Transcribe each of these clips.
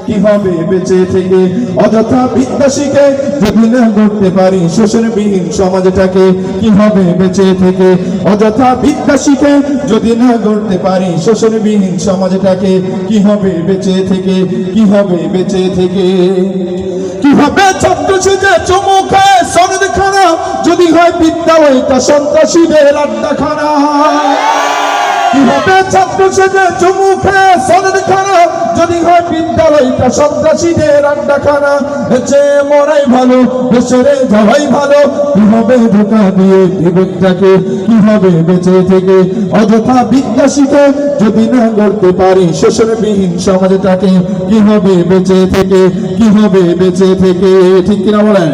কি হবে বেঁচে থেকে? অযথা বিদ্যা শিখে যদি না গড়তে পারি শোষণবিহীন সমাজটাকে, কি হবে বেঁচে থেকে? অযথা বিদ্যা শিখে যদি না গড়তে পারি শোষণবিহীন সমাজটাকে, কি হবে বেঁচে থেকে? কি হবে বেঁচে থেকে? কি হবে ছাত্র সেজে চুমু খায় সনদ খানা, যদি হয় বিদ্যালয়টা সন্ত্রাসীদের আড্ডাখানা। কি হবে ছাত্র সেজে চুমু খায় সনদ খানা, যদি হয় বিদ্যালয়টা সন্ত্রাসীদের আড্ডাখানা। যে মরাই ভালো দেশের যাওয়াই ভালো, কি হবে ধোকা দিয়ে জীবনটাকে, কি হবে বেঁচে থেকে? অযথা বিদ্যা শিখে যদি না গড়তে পারি শোষণবিহীন সমাজটাকে, কি হবে বেঁচে থেকে? কি হবে বেঁচে থেকে? ঠিক কিনা বলেন?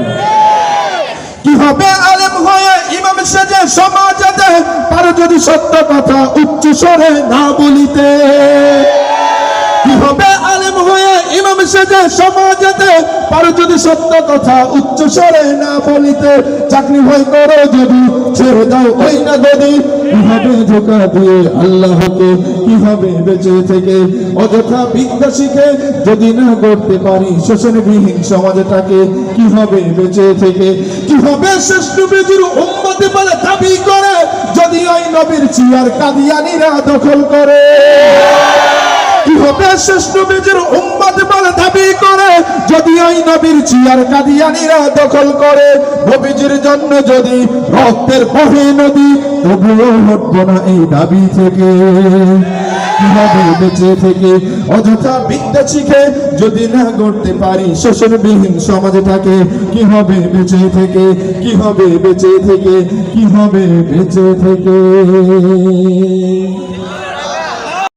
কি হবে আলেম হয়ে ইমাম সেজে সমাজে, পারো যদি সত্য কথা উচ্চ স্বরে না বলিতে। কি হবে আলেম হয়ে ইমাম সেজে সমাজে, পারো যদি সত্য কথা উচ্চ স্বরে না বলিতে। চাকরি ভয় করো যদি ছেড়ে দাও ওই না গদি, কি হবে ধোকা দিয়ে আল্লাহকে, কি হবে বেঁচে থেকে? অযথা বিদ্যা শিখে যদি না গড়তে পারি শোষণবিহীন সমাজটাকে, কি হবে বেঁচে থেকে? কি হবে শ্রেষ্ঠ নবীর উম্মত বলে দাবি করে, যদি ওই নবীর চেয়ার কাদিয়ানীরা দখল করে। কি হবে শ্রেষ্ঠ নবীর উম্মত বলে দাবি করে, যদি ওই নবীর চেয়ার কাদিয়ানীরা দখল করে। নবীজির জন্য যদি রক্তের বহে নদী, তবুও হটব না এই দাবি থেকে, কি হবে বেঁচে থেকে? অযথা বিদ্যা শিখে যদি না গড়তে পারি শোষণবিহীন সমাজটাকে, কি হবে বেঁচে থেকে? কি হবে বেঁচে থেকে? কি হবে বেঁচে থেকে?